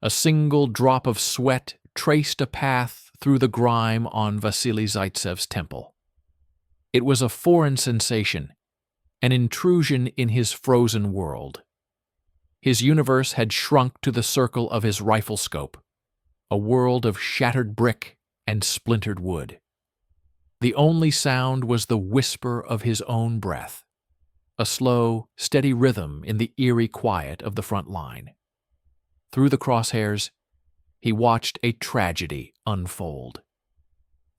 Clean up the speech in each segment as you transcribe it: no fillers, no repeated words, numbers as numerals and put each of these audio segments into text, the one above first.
A single drop of sweat traced a path through the grime on Vasily Zaitsev's temple. It was a foreign sensation, an intrusion in his frozen world. His universe had shrunk to the circle of his rifle scope, a world of shattered brick and splintered wood. The only sound was the whisper of his own breath, a slow, steady rhythm in the eerie quiet of the front line. Through the crosshairs, he watched a tragedy unfold.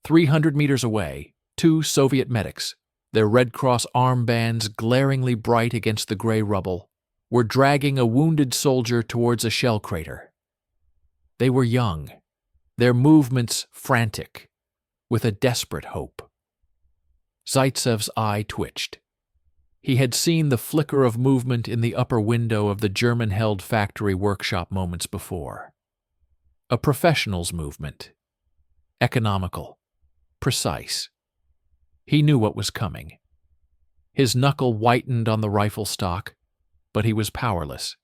300 meters away, 2 Soviet medics, their Red Cross armbands glaringly bright against the gray rubble, were dragging a wounded soldier towards a shell crater. They were young, their movements frantic, with a desperate hope. Zaitsev's eye twitched. He had seen the flicker of movement in the upper window of the German-held factory workshop moments before. A professional's movement. Economical. Precise. He knew what was coming. His knuckle whitened on the rifle stock, but he was powerless.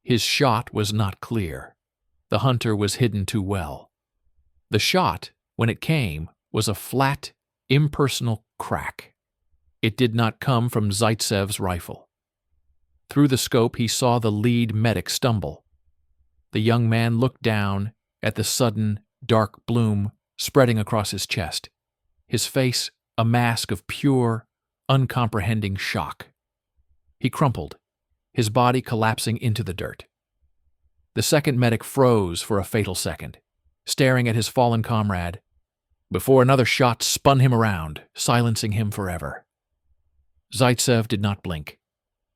His shot was not clear. The hunter was hidden too well. The shot, when it came, was a flat, impersonal crack. It did not come from Zaitsev's rifle. Through the scope he saw the lead medic stumble. The young man looked down at the sudden, dark bloom spreading across his chest, his face a mask of pure, uncomprehending shock. He crumpled, his body collapsing into the dirt. The second medic froze for a fatal second, staring at his fallen comrade, before another shot spun him around, silencing him forever. Zaitsev did not blink.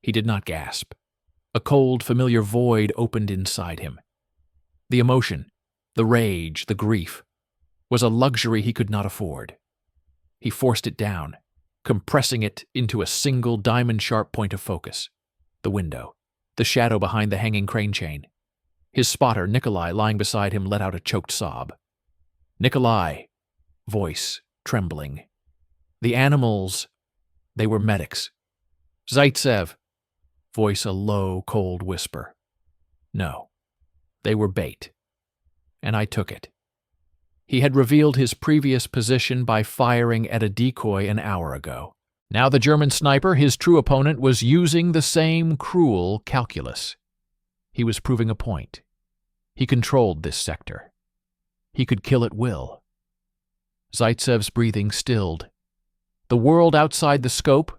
He did not gasp. A cold, familiar void opened inside him. The emotion, the rage, the grief, was a luxury he could not afford. He forced it down, compressing it into a single diamond-sharp point of focus. The window, the shadow behind the hanging crane chain. His spotter, Nikolai, lying beside him, let out a choked sob. Nikolai, voice trembling. The animals, they were medics. Zaitsev, voice a low, cold whisper. No, they were bait. And I took it. He had revealed his previous position by firing at a decoy an hour ago. Now the German sniper, his true opponent, was using the same cruel calculus. He was proving a point. He controlled this sector. He could kill at will. Zaitsev's breathing stilled. The world outside the scope,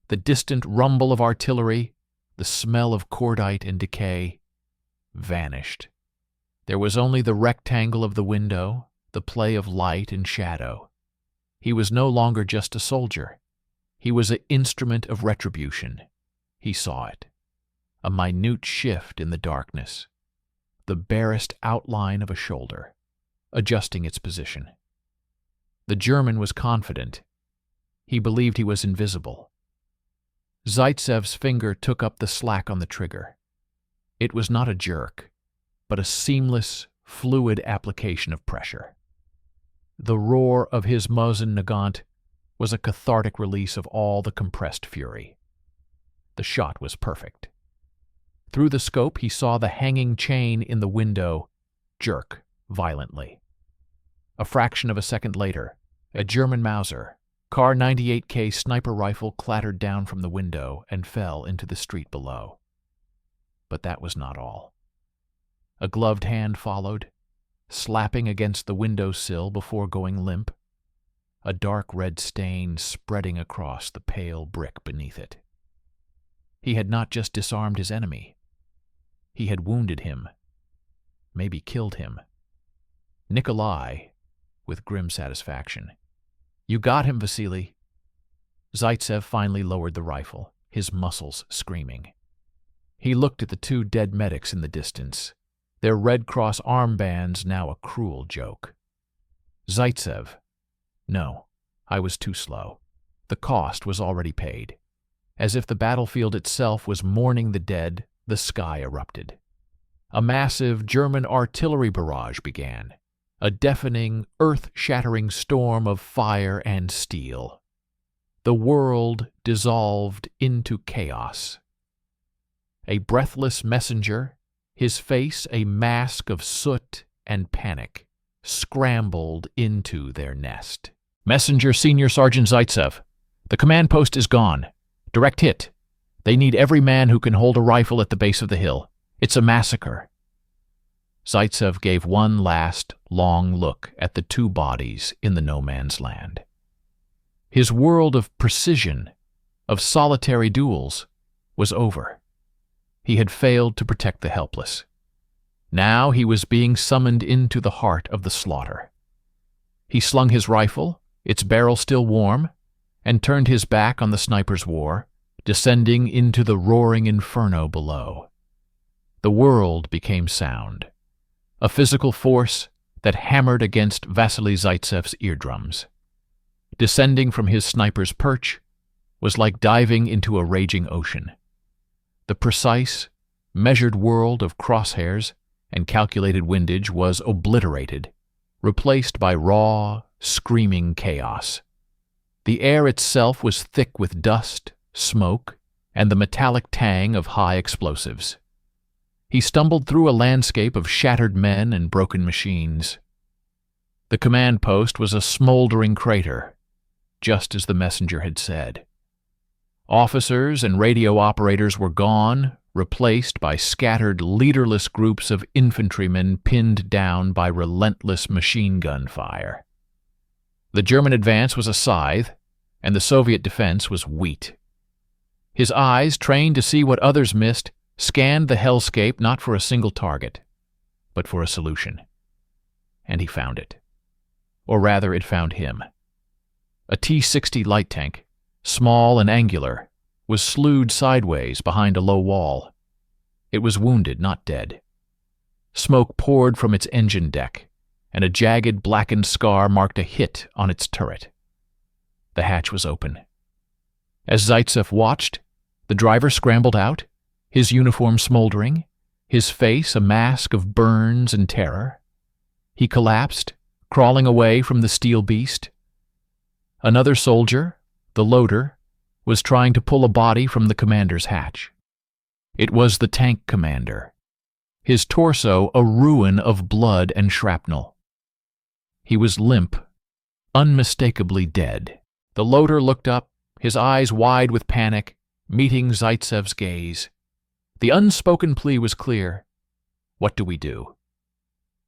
the distant rumble of artillery, the smell of cordite and decay, vanished. There was only the rectangle of the window, the play of light and shadow. He was no longer just a soldier. He was an instrument of retribution. He saw it. A minute shift in the darkness. The barest outline of a shoulder, adjusting its position. The German was confident. He believed he was invisible. Zaitsev's finger took up the slack on the trigger. It was not a jerk, but a seamless, fluid application of pressure. The roar of his Mosin Nagant was a cathartic release of all the compressed fury. The shot was perfect. Through the scope he saw the hanging chain in the window jerk violently. A fraction of a second later, a German Mauser, Kar 98K sniper rifle clattered down from the window and fell into the street below. But that was not all. A gloved hand followed, slapping against the windowsill before going limp, a dark red stain spreading across the pale brick beneath it. He had not just disarmed his enemy. He had wounded him, maybe killed him. Nikolai, with grim satisfaction. You got him, Vasily. Zaitsev finally lowered the rifle, his muscles screaming. He looked at the 2 dead medics in the distance, their Red Cross armbands now a cruel joke. Zaitsev. No, I was too slow. The cost was already paid. As if the battlefield itself was mourning the dead, the sky erupted. A massive German artillery barrage began, a deafening, earth-shattering storm of fire and steel. The world dissolved into chaos. A breathless messenger, his face a mask of soot and panic, scrambled into their nest. "Messenger Senior Sergeant Zaitsev. The command post is gone. Direct hit. They need every man who can hold a rifle at the base of the hill. It's a massacre." Zaitsev gave one last, long look at the two bodies in the no-man's land. His world of precision, of solitary duels, was over. He had failed to protect the helpless. Now he was being summoned into the heart of the slaughter. He slung his rifle, its barrel still warm, and turned his back on the sniper's war, descending into the roaring inferno below. The world became sound, a physical force that hammered against Vasily Zaitsev's eardrums. Descending from his sniper's perch was like diving into a raging ocean. The precise, measured world of crosshairs and calculated windage was obliterated, replaced by raw, screaming chaos. The air itself was thick with dust, smoke, and the metallic tang of high explosives. He stumbled through a landscape of shattered men and broken machines. The command post was a smoldering crater, just as the messenger had said. Officers and radio operators were gone, replaced by scattered, leaderless groups of infantrymen pinned down by relentless machine gun fire. The German advance was a scythe, and the Soviet defense was wheat. His eyes, trained to see what others missed, scanned the hellscape not for a single target, but for a solution. And he found it. Or rather, it found him. A T-60 light tank, small and angular, was slewed sideways behind a low wall. It was wounded, not dead. Smoke poured from its engine deck, and a jagged, blackened scar marked a hit on its turret. The hatch was open. As Zaitsev watched, the driver scrambled out, his uniform smoldering, his face a mask of burns and terror. He collapsed, crawling away from the steel beast. Another soldier, the loader, was trying to pull a body from the commander's hatch. It was the tank commander, his torso a ruin of blood and shrapnel. He was limp, unmistakably dead. The loader looked up, his eyes wide with panic, meeting Zaitsev's gaze. The unspoken plea was clear. What do we do?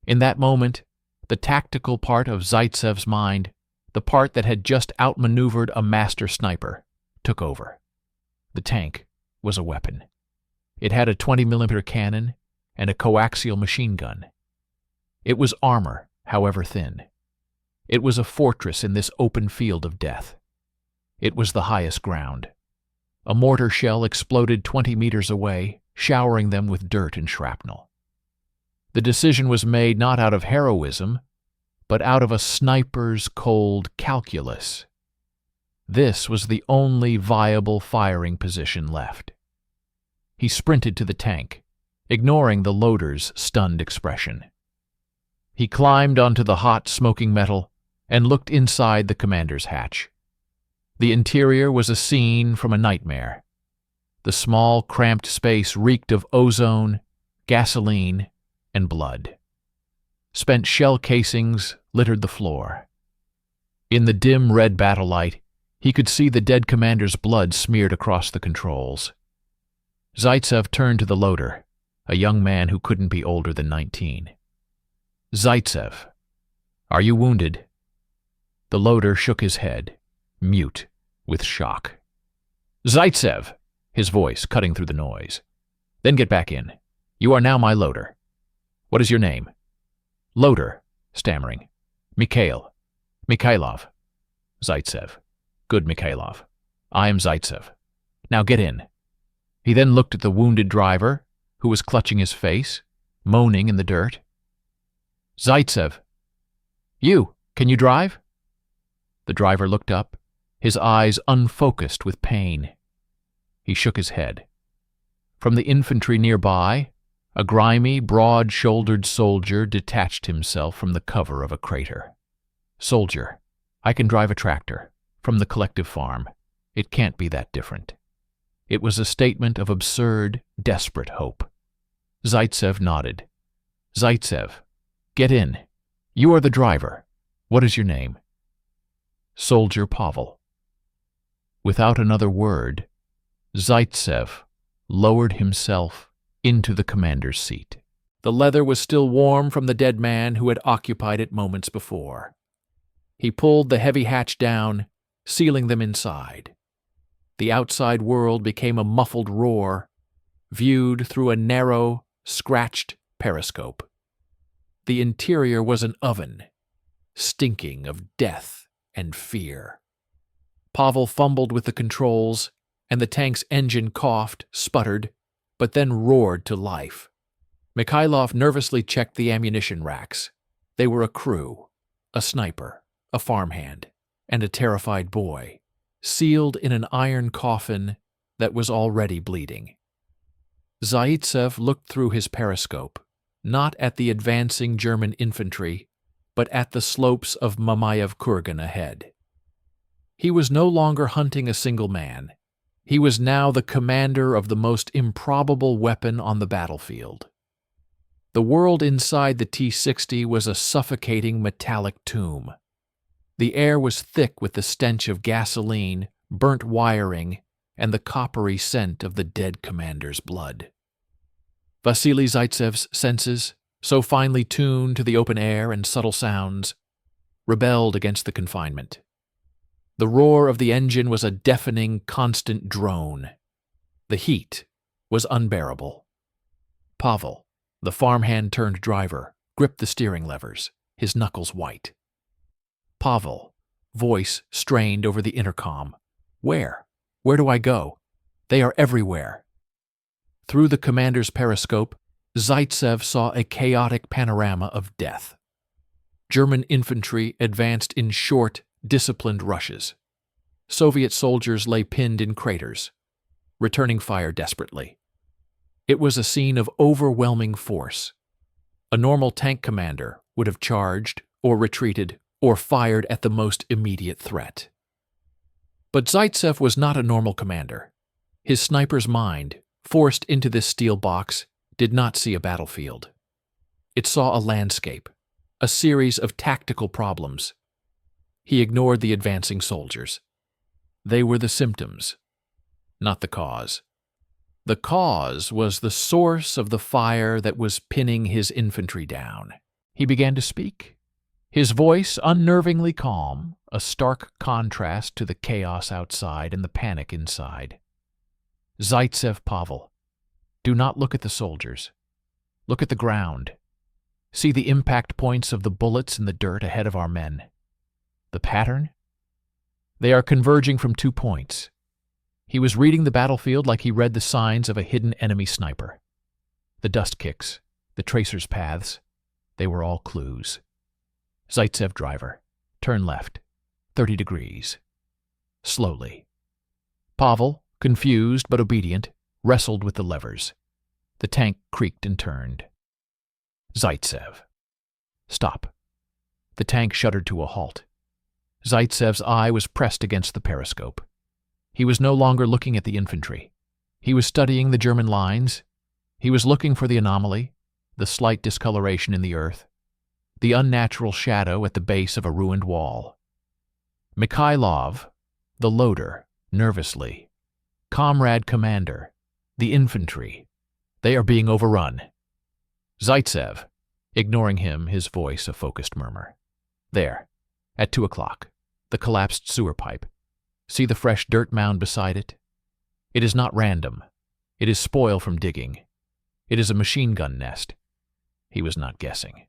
In that moment, the tactical part of Zaitsev's mind, the part that had just outmaneuvered a master sniper, took over. The tank was a weapon. It had a 20mm cannon and a coaxial machine gun. It was armor, however thin. It was a fortress in this open field of death. It was the highest ground. A mortar shell exploded 20 meters away, showering them with dirt and shrapnel. The decision was made not out of heroism, but out of a sniper's cold calculus. This was the only viable firing position left. He sprinted to the tank, ignoring the loader's stunned expression. He climbed onto the hot, smoking metal and looked inside the commander's hatch. The interior was a scene from a nightmare. The small, cramped space reeked of ozone, gasoline, and blood. Spent shell casings littered the floor. In the dim red battle light, he could see the dead commander's blood smeared across the controls. Zaitsev turned to the loader, a young man who couldn't be older than 19. "Zaitsev, are you wounded?" The loader shook his head, mute with shock. "Zaitsev!" his voice cutting through the noise. "Then get back in. You are now my loader. What is your name?" "Loader," stammering. Mikhailov. "Zaitsev. Good, Mikhailov. I am Zaitsev. Now get in." He then looked at the wounded driver, who was clutching his face, moaning in the dirt. "Zaitsev. You, can you drive?" The driver looked up, his eyes unfocused with pain. He shook his head. From the infantry nearby, a grimy, broad-shouldered soldier detached himself from the cover of a crater. "Soldier, I can drive a tractor, from the collective farm. It can't be that different." It was a statement of absurd, desperate hope. Zaitsev nodded. Zaitsev, get in. You are the driver. What is your name? Soldier Pavel. Without another word, Zaitsev lowered himself into the commander's seat. The leather was still warm from the dead man who had occupied it moments before. He pulled the heavy hatch down, sealing them inside. The outside world became a muffled roar, viewed through a narrow, scratched periscope. The interior was an oven, stinking of death and fear. Pavel fumbled with the controls, and the tank's engine coughed, sputtered, but then roared to life. Mikhailov nervously checked the ammunition racks. They were a crew, a sniper, a farmhand, and a terrified boy, sealed in an iron coffin that was already bleeding. Zaitsev looked through his periscope, not at the advancing German infantry, but at the slopes of Mamayev Kurgan ahead. He was no longer hunting a single man. He was now the commander of the most improbable weapon on the battlefield. The world inside the T-60 was a suffocating metallic tomb. The air was thick with the stench of gasoline, burnt wiring, and the coppery scent of the dead commander's blood. Vasily Zaitsev's senses, so finely tuned to the open air and subtle sounds, rebelled against the confinement. The roar of the engine was a deafening, constant drone. The heat was unbearable. Pavel, the farmhand-turned-driver, gripped the steering levers, his knuckles white. Pavel, voice strained over the intercom. Where? Where do I go? They are everywhere. Through the commander's periscope, Zaitsev saw a chaotic panorama of death. German infantry advanced in short, disciplined rushes. Soviet soldiers lay pinned in craters, returning fire desperately. It was a scene of overwhelming force. A normal tank commander would have charged, or retreated, or fired at the most immediate threat. But Zaitsev was not a normal commander. His sniper's mind, forced into this steel box, did not see a battlefield. It saw a landscape, a series of tactical problems. He ignored the advancing soldiers. They were the symptoms, not the cause. The cause was the source of the fire that was pinning his infantry down. He began to speak, his voice unnervingly calm, a stark contrast to the chaos outside and the panic inside. Zaitsev Pavel, do not look at the soldiers. Look at the ground. See the impact points of the bullets in the dirt ahead of our men. The pattern? They are converging from 2 points. He was reading the battlefield like he read the signs of a hidden enemy sniper. The dust kicks, the tracers' paths, they were all clues. Zaitsev driver, turn left, 30 degrees. Slowly. Pavel, confused but obedient, wrestled with the levers. The tank creaked and turned. Zaitsev. Stop. The tank shuddered to a halt. Zaitsev's eye was pressed against the periscope. He was no longer looking at the infantry. He was studying the German lines. He was looking for the anomaly, the slight discoloration in the earth, the unnatural shadow at the base of a ruined wall. Mikhailov, the loader, nervously. Comrade commander, the infantry. They are being overrun. Zaitsev, ignoring him, his voice a focused murmur. There, at 2 o'clock, the collapsed sewer pipe. See the fresh dirt mound beside it? It is not random. It is spoil from digging. It is a machine gun nest. He was not guessing.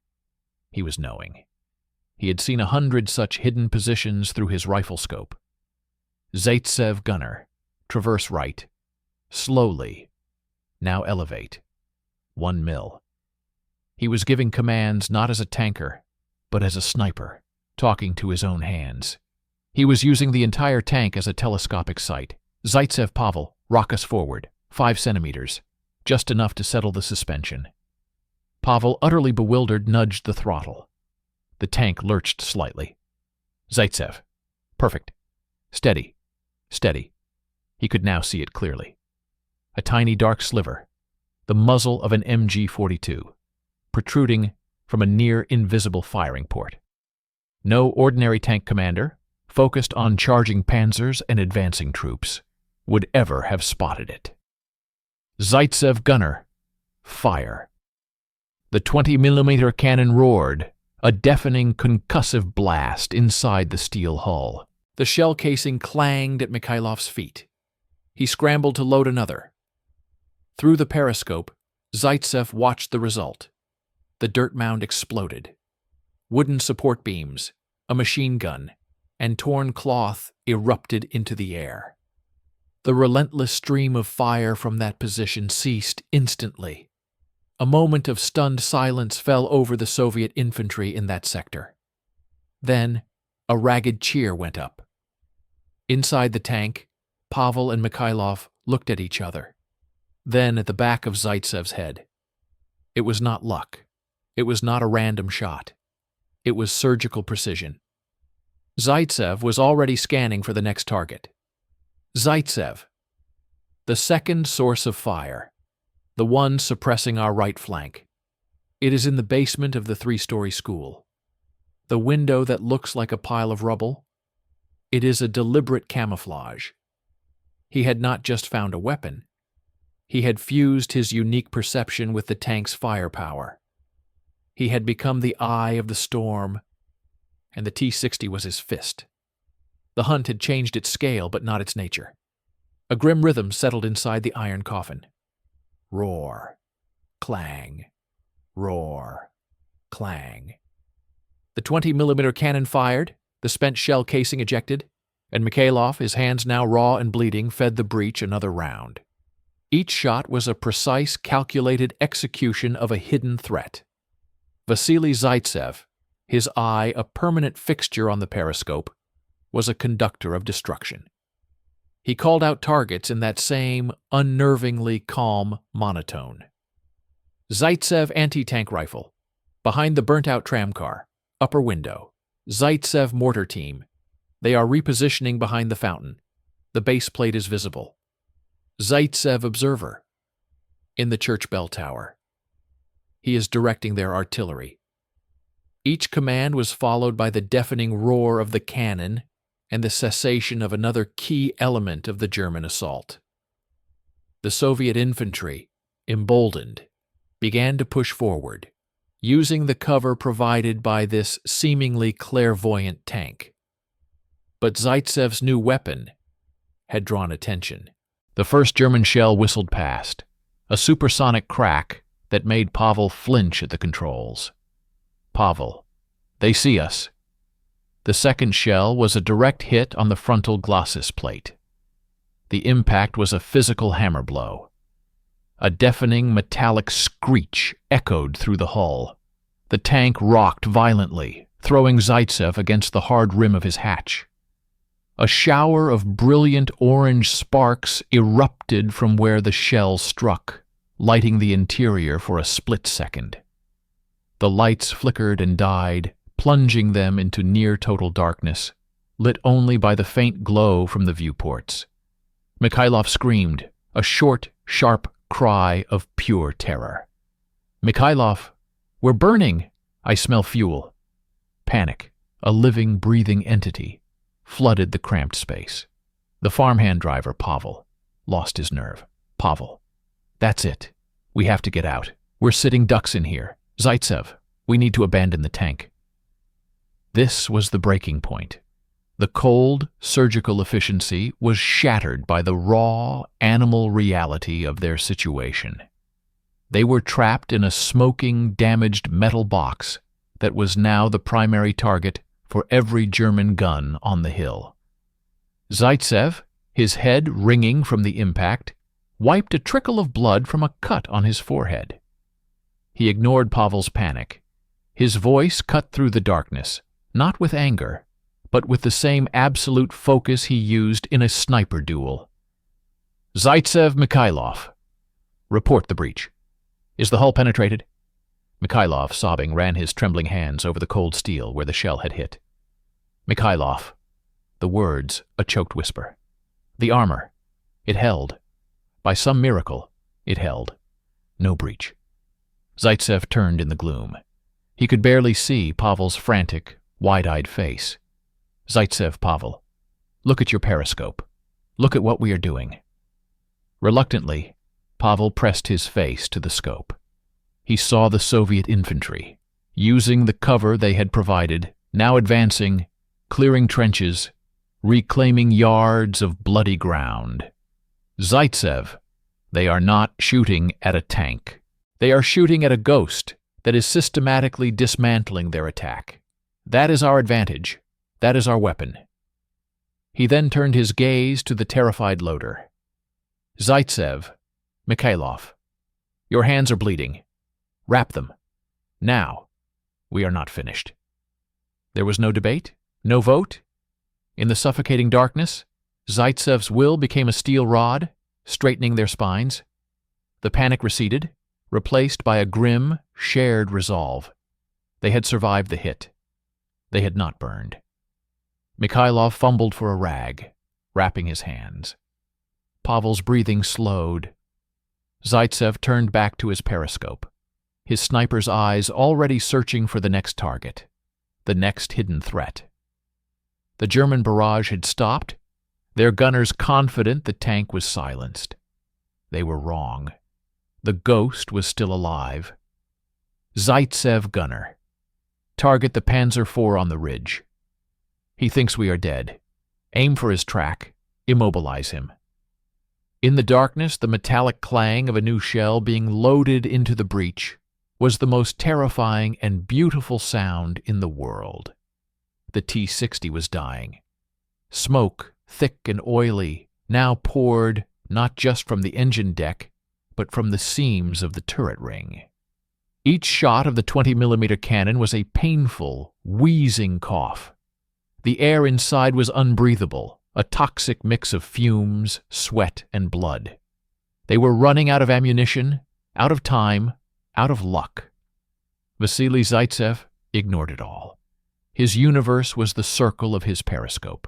He was knowing. He had seen 100 such hidden positions through his rifle scope. Zaitsev gunner, traverse right. Slowly. Now elevate. 1 mil. He was giving commands not as a tanker, but as a sniper, talking to his own hands. He was using the entire tank as a telescopic sight. Zaitsev Pavel, rock us forward, 5 centimeters, just enough to settle the suspension. Pavel, utterly bewildered, nudged the throttle. The tank lurched slightly. Zaitsev. Perfect. Steady. Steady. He could now see it clearly. A tiny dark sliver. the muzzle of an MG-42, protruding from a near-invisible firing port. No ordinary tank commander, focused on charging panzers and advancing troops, would ever have spotted it. Zaitsev gunner, fire. The 20mm cannon roared, a deafening concussive blast inside the steel hull. The shell casing clanged at Mikhailov's feet. He scrambled to load another. Through the periscope, Zaitsev watched the result. The dirt mound exploded. Wooden support beams, a machine gun, and torn cloth erupted into the air. The relentless stream of fire from that position ceased instantly. A moment of stunned silence fell over the Soviet infantry in that sector. Then, a ragged cheer went up. Inside the tank, Pavel and Mikhailov looked at each other. Then at the back of Zaitsev's head. It was not luck. It was not a random shot. It was surgical precision. Zaitsev was already scanning for the next target. Zaitsev, the second source of fire, the one suppressing our right flank. It is in the basement of the 3-story school. The window that looks like a pile of rubble. It is a deliberate camouflage. He had not just found a weapon. He had fused his unique perception with the tank's firepower. He had become the eye of the storm, and the T-60 was his fist. The hunt had changed its scale, but not its nature. A grim rhythm settled inside the iron coffin. Roar, clang, roar, clang. The 20mm cannon fired, the spent shell casing ejected, and Mikhailov, his hands now raw and bleeding, fed the breech another round. Each shot was a precise, calculated execution of a hidden threat. Vasily Zaitsev, his eye a permanent fixture on the periscope, was a conductor of destruction. He called out targets in that same unnervingly calm monotone. Zaitsev anti-tank rifle, behind the burnt-out tramcar, upper window. Zaitsev mortar team. They are repositioning behind the fountain. The base plate is visible. Zaitsev observer, in the church bell tower. He is directing their artillery. Each command was followed by the deafening roar of the cannon and the cessation of another key element of the German assault. The Soviet infantry, emboldened, began to push forward, using the cover provided by this seemingly clairvoyant tank. But Zaitsev's new weapon had drawn attention. The first German shell whistled past, a supersonic crack that made Pavel flinch at the controls. Pavel, they see us. The second shell was a direct hit on the frontal glossus plate. The impact was a physical hammer blow. A deafening metallic screech echoed through the hull. The tank rocked violently, throwing Zaitsev against the hard rim of his hatch. A shower of brilliant orange sparks erupted from where the shell struck, lighting the interior for a split second. The lights flickered and died, plunging them into near-total darkness, lit only by the faint glow from the viewports. Mikhailov screamed, a short, sharp cry of pure terror. Mikhailov, we're burning! I smell fuel. Panic, a living, breathing entity, flooded the cramped space. The farmhand driver, Pavel, lost his nerve. Pavel, that's it. We have to get out. We're sitting ducks in here. Zaitsev, we need to abandon the tank. This was the breaking point. The cold, surgical efficiency was shattered by the raw, animal reality of their situation. They were trapped in a smoking, damaged metal box that was now the primary target for every German gun on the hill. Zaitsev, his head ringing from the impact, wiped a trickle of blood from a cut on his forehead. He ignored Pavel's panic. His voice cut through the darkness, not with anger, but with the same absolute focus he used in a sniper duel. Zaitsev, Mikhailov, report the breach. Is the hull penetrated? Mikhailov, sobbing, ran his trembling hands over the cold steel where the shell had hit. Mikhailov, the words a choked whisper. The armor, it held. By some miracle, it held. No breach. Zaitsev turned in the gloom. He could barely see Pavel's frantic, wide-eyed face. Zaitsev, Pavel, look at your periscope. Look at what we are doing. Reluctantly, Pavel pressed his face to the scope. He saw the Soviet infantry, using the cover they had provided, now advancing, clearing trenches, reclaiming yards of bloody ground. Zaitsev, they are not shooting at a tank. They are shooting at a ghost that is systematically dismantling their attack. That is our advantage. That is our weapon. He then turned his gaze to the terrified loader. Zaitsev, Mikhailov, your hands are bleeding. Wrap them. Now. We are not finished. There was no debate, no vote. In the suffocating darkness, Zaitsev's will became a steel rod, straightening their spines. The panic receded, replaced by a grim, shared resolve. They had survived the hit. They had not burned. Mikhailov fumbled for a rag, wrapping his hands. Pavel's breathing slowed. Zaitsev turned back to his periscope, his sniper's eyes already searching for the next target, the next hidden threat. The German barrage had stopped, their gunners confident the tank was silenced. They were wrong. The ghost was still alive. Zaitsev gunner. Target the Panzer IV on the ridge. He thinks we are dead. Aim for his track. Immobilize him. In the darkness, the metallic clang of a new shell being loaded into the breach was the most terrifying and beautiful sound in the world. The T-60 was dying. Smoke, thick and oily, now poured not just from the engine deck, but from the seams of the turret ring. Each shot of the 20mm cannon was a painful, wheezing cough. The air inside was unbreathable, a toxic mix of fumes, sweat, and blood. They were running out of ammunition, out of time, out of luck. Vasily Zaitsev ignored it all. His universe was the circle of his periscope.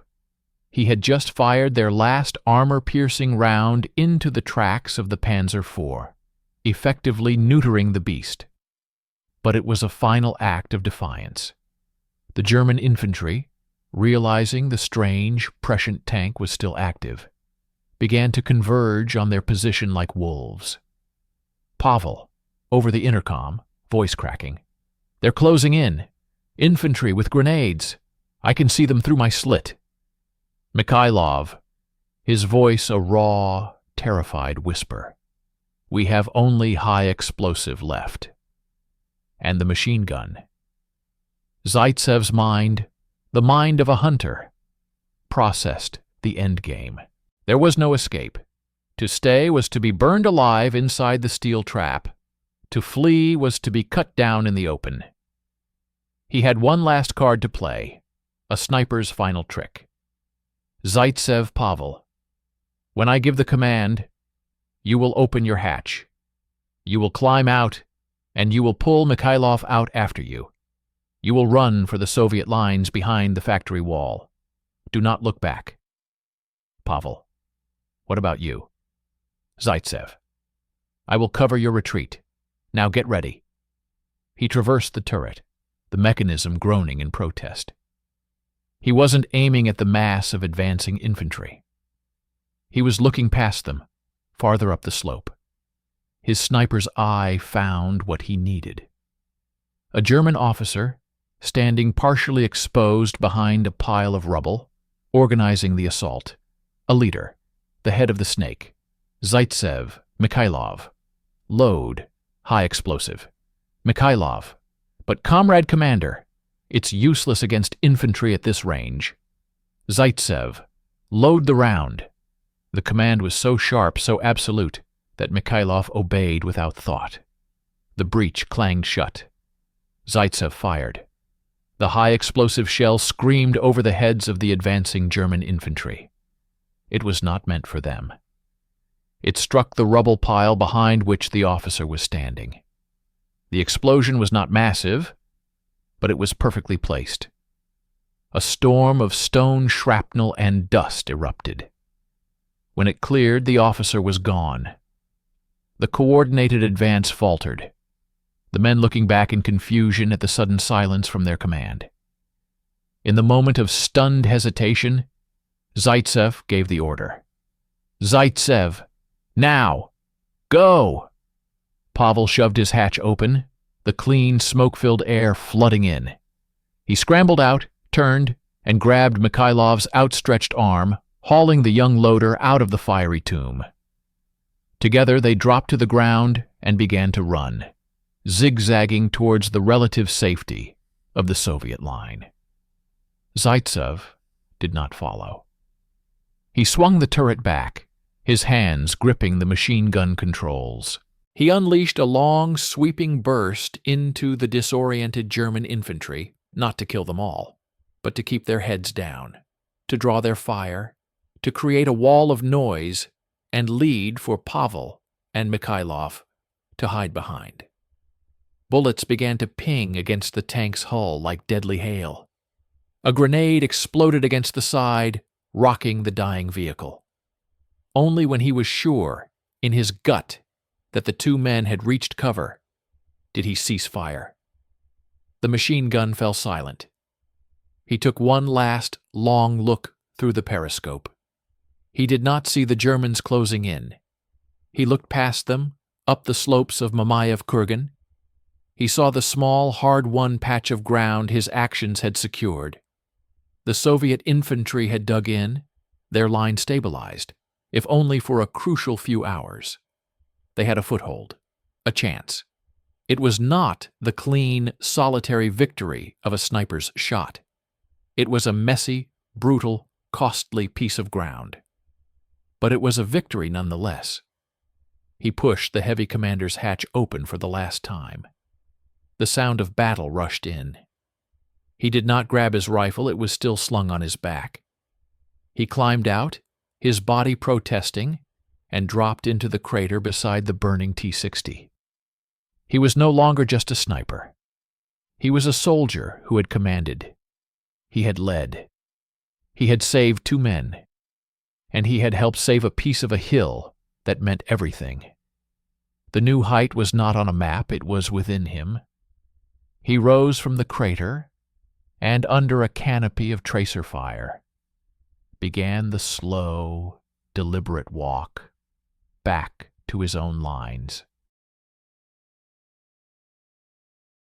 He had just fired their last armor-piercing round into the tracks of the Panzer IV, effectively neutering the beast. But it was a final act of defiance. The German infantry, realizing the strange, prescient tank was still active, began to converge on their position like wolves. Pavel, over the intercom, voice cracking. They're closing in. Infantry with grenades. I can see them through my slit. Mikhailov, his voice a raw, terrified whisper. We have only high explosive left. And the machine gun. Zaitsev's mind, the mind of a hunter, processed the endgame. There was no escape. To stay was to be burned alive inside the steel trap. To flee was to be cut down in the open. He had one last card to play, a sniper's final trick. Zaitsev, Pavel, when I give the command, you will open your hatch. You will climb out, and you will pull Mikhailov out after you. You will run for the Soviet lines behind the factory wall. Do not look back. Pavel, what about you? Zaitsev, I will cover your retreat. Now get ready. He traversed the turret, the mechanism groaning in protest. He wasn't aiming at the mass of advancing infantry. He was looking past them, farther up the slope. His sniper's eye found what he needed. A German officer, standing partially exposed behind a pile of rubble, organizing the assault. A leader, the head of the snake. Zaitsev, Mikhailov. Load, high explosive. Mikhailov, but comrade commander, it's useless against infantry at this range. Zaitsev, load the round. The command was so sharp, so absolute, that Mikhailov obeyed without thought. The breech clanged shut. Zaitsev fired. The high explosive shell screamed over the heads of the advancing German infantry. It was not meant for them. It struck the rubble pile behind which the officer was standing. The explosion was not massive, but it was perfectly placed. A storm of stone shrapnel and dust erupted. When it cleared, the officer was gone. The coordinated advance faltered, the men looking back in confusion at the sudden silence from their command. In the moment of stunned hesitation, Zaitsev gave the order. "Zaitsev, now! Go!" Pavel shoved his hatch open, the clean, smoke-filled air flooding in. He scrambled out, turned, and grabbed Mikhailov's outstretched arm, hauling the young loader out of the fiery tomb. Together they dropped to the ground and began to run, zigzagging towards the relative safety of the Soviet line. Zaitsev did not follow. He swung the turret back, his hands gripping the machine gun controls. He unleashed a long, sweeping burst into the disoriented German infantry, not to kill them all, but to keep their heads down, to draw their fire, to create a wall of noise and lead for Pavel and Mikhailov to hide behind. Bullets began to ping against the tank's hull like deadly hail. A grenade exploded against the side, rocking the dying vehicle. Only when he was sure, in his gut, that the two men had reached cover, did he cease fire. The machine gun fell silent. He took one last, long look through the periscope. He did not see the Germans closing in. He looked past them, up the slopes of Mamayev Kurgan. He saw the small, hard-won patch of ground his actions had secured. The Soviet infantry had dug in, their line stabilized, if only for a crucial few hours. They had a foothold, a chance. It was not the clean, solitary victory of a sniper's shot. It was a messy, brutal, costly piece of ground. But it was a victory nonetheless. He pushed the heavy commander's hatch open for the last time. The sound of battle rushed in. He did not grab his rifle, it was still slung on his back. He climbed out, his body protesting, and dropped into the crater beside the burning T-60. He was no longer just a sniper. He was a soldier who had commanded. He had led. He had saved two men. And he had helped save a piece of a hill that meant everything. The new height was not on a map, it was within him. He rose from the crater, and under a canopy of tracer fire, began the slow, deliberate walk back to his own lines.